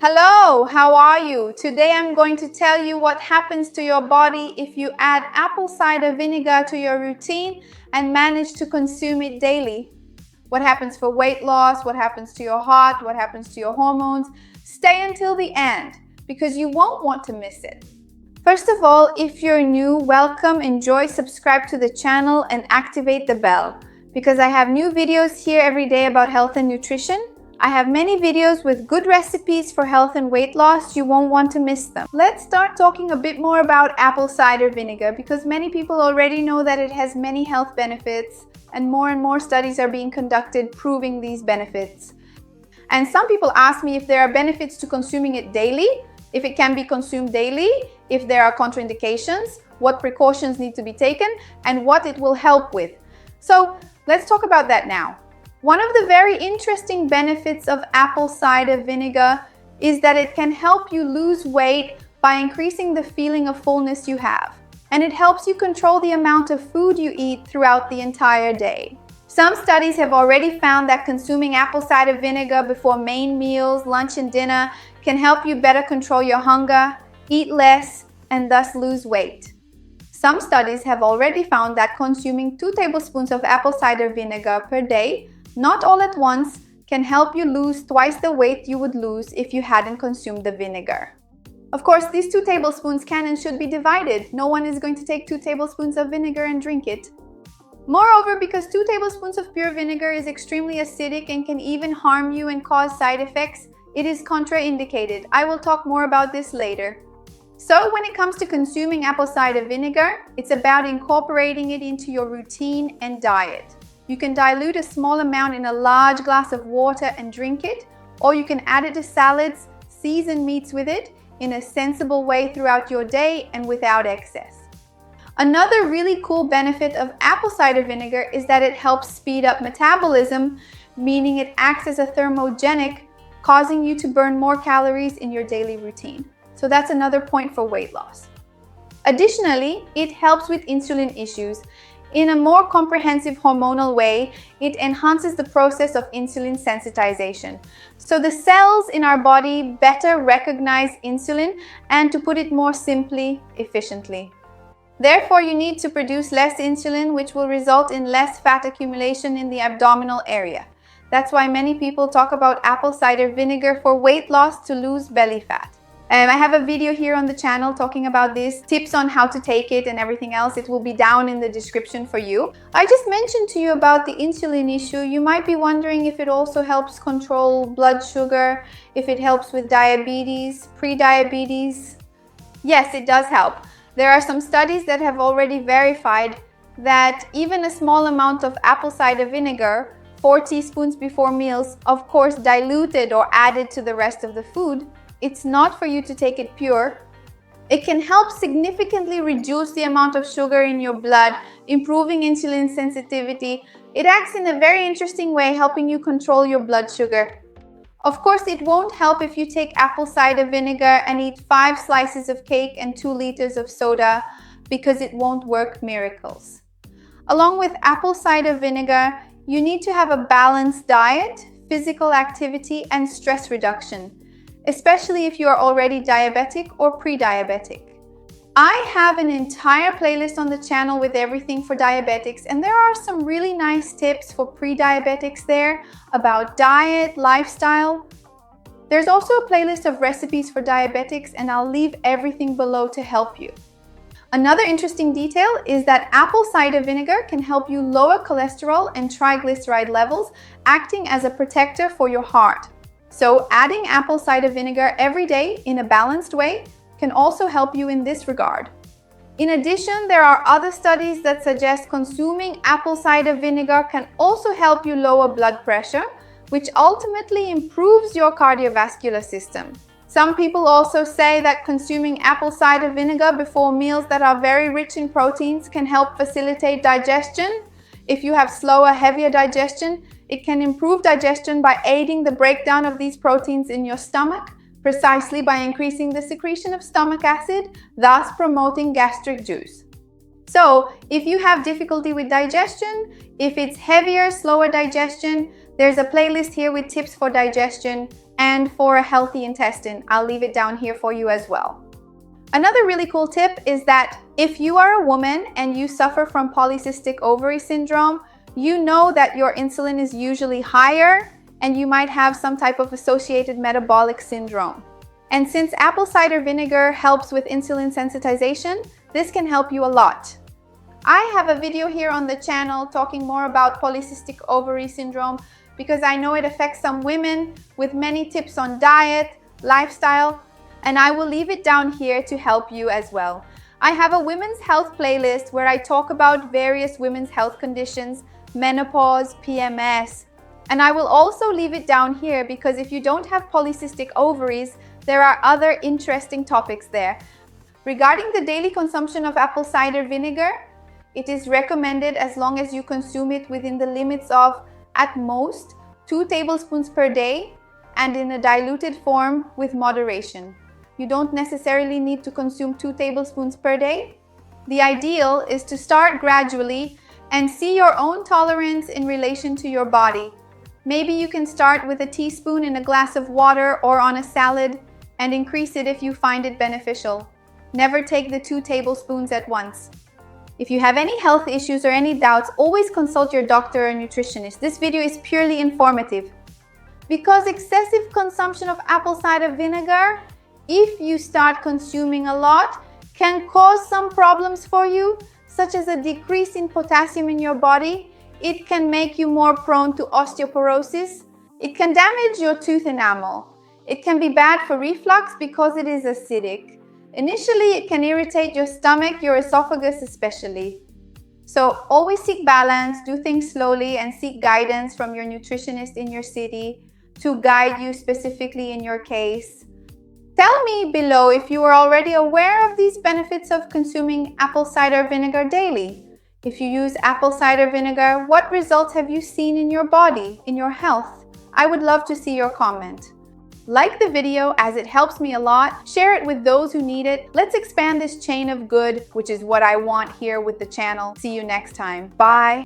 Hello, how are you? Today I'm going to tell you what happens to your body if you add apple cider vinegar to your routine and manage to consume it daily. What happens for weight loss, what happens to your heart, what happens to your hormones. Stay until the end because you won't want to miss it. First of all, if you're new, welcome, enjoy, subscribe to the channel and activate the bell because I have new videos here every day about health and nutrition. I have many videos with good recipes for health and weight loss. You won't want to miss them. Let's start talking a bit more about apple cider vinegar because many people already know that it has many health benefits and more studies are being conducted proving these benefits. And some people ask me if there are benefits to consuming it daily, if it can be consumed daily, if there are contraindications, what precautions need to be taken, and what it will help with. So let's talk about that now. One of the very interesting benefits of apple cider vinegar is that it can help you lose weight by increasing the feeling of fullness you have. And it helps you control the amount of food you eat throughout the entire day. Some studies have already found that consuming apple cider vinegar before main meals, lunch and dinner can help you better control your hunger, eat less, and thus lose weight. Some studies have already found that consuming 2 tablespoons of apple cider vinegar per day, not all at once, can help you lose twice the weight you would lose if you hadn't consumed the vinegar. Of course, these 2 tablespoons can and should be divided. No one is going to take 2 tablespoons of vinegar and drink it. Moreover, because 2 tablespoons of pure vinegar is extremely acidic and can even harm you and cause side effects, it is contraindicated. I will talk more about this later. So when it comes to consuming apple cider vinegar, it's about incorporating it into your routine and diet. You can dilute a small amount in a large glass of water and drink it, or you can add it to salads, season meats with it in a sensible way throughout your day and without excess. Another really cool benefit of apple cider vinegar is that it helps speed up metabolism, meaning it acts as a thermogenic, causing you to burn more calories in your daily routine. So that's another point for weight loss. Additionally, it helps with insulin issues. In a more comprehensive hormonal way, it enhances the process of insulin sensitization. So the cells in our body better recognize insulin and, to put it more simply, efficiently. Therefore, you need to produce less insulin, which will result in less fat accumulation in the abdominal area. That's why many people talk about apple cider vinegar for weight loss to lose belly fat. I have a video here on the channel talking about this, tips on how to take it and everything else. It will be down in the description for you. I just mentioned to you about the insulin issue. You might be wondering if it also helps control blood sugar, if it helps with diabetes, pre-diabetes. Yes, it does help. There are some studies that have already verified that even a small amount of apple cider vinegar, 4 teaspoons before meals, of course diluted or added to the rest of the food, it's not for you to take it pure. It can help significantly reduce the amount of sugar in your blood, improving insulin sensitivity. It acts in a very interesting way, helping you control your blood sugar. Of course, it won't help if you take apple cider vinegar and eat 5 slices of cake and 2 liters of soda, because it won't work miracles. Along with apple cider vinegar, you need to have a balanced diet, physical activity, and stress reduction, especially if you are already diabetic or pre-diabetic. I have an entire playlist on the channel with everything for diabetics, and there are some really nice tips for pre-diabetics there about diet, lifestyle. There's also a playlist of recipes for diabetics, and I'll leave everything below to help you. Another interesting detail is that apple cider vinegar can help you lower cholesterol and triglyceride levels, acting as a protector for your heart. So adding apple cider vinegar every day in a balanced way can also help you in this regard. In addition, there are other studies that suggest consuming apple cider vinegar can also help you lower blood pressure, which ultimately improves your cardiovascular system. Some people also say that consuming apple cider vinegar before meals that are very rich in proteins can help facilitate digestion. If you have slower, heavier digestion, it can improve digestion by aiding the breakdown of these proteins in your stomach, precisely by increasing the secretion of stomach acid, thus promoting gastric juice. So, if you have difficulty with digestion, if it's heavier, slower digestion, there's a playlist here with tips for digestion. and for a healthy intestine. I'll leave it down here for you as well. Another really cool tip is that if you are a woman and you suffer from polycystic ovary syndrome, you know that your insulin is usually higher and you might have some type of associated metabolic syndrome. And since apple cider vinegar helps with insulin sensitization, this can help you a lot. I have a video here on the channel talking more about polycystic ovary syndrome because I know it affects some women with many tips on diet, lifestyle, and I will leave it down here to help you as well. I have a women's health playlist where I talk about various women's health conditions, menopause, PMS, and I will also leave it down here because if you don't have polycystic ovaries, there are other interesting topics there. Regarding the daily consumption of apple cider vinegar, it is recommended as long as you consume it within the limits of, at most, 2 tablespoons per day and in a diluted form with moderation. You don't necessarily need to consume 2 tablespoons per day. The ideal is to start gradually and see your own tolerance in relation to your body. Maybe you can start with a teaspoon in a glass of water or on a salad and increase it if you find it beneficial. Never take the 2 tablespoons at once. If you have any health issues or any doubts, always consult your doctor or nutritionist. This video is purely informative. Because excessive consumption of apple cider vinegar, if you start consuming a lot, can cause some problems for you, such as a decrease in potassium in your body. It can make you more prone to osteoporosis. It can damage your tooth enamel. It can be bad for reflux because it is acidic. Initially, it can irritate your stomach, your esophagus especially. So always seek balance, do things slowly, and seek guidance from your nutritionist in your city to guide you specifically in your case. Tell me below if you are already aware of these benefits of consuming apple cider vinegar daily. If you use apple cider vinegar, what results have you seen in your body, in your health? I would love to see your comment. Like the video as it helps me a lot. Share it with those who need it. Let's expand this chain of good, which is what I want here with the channel. See you next time. Bye.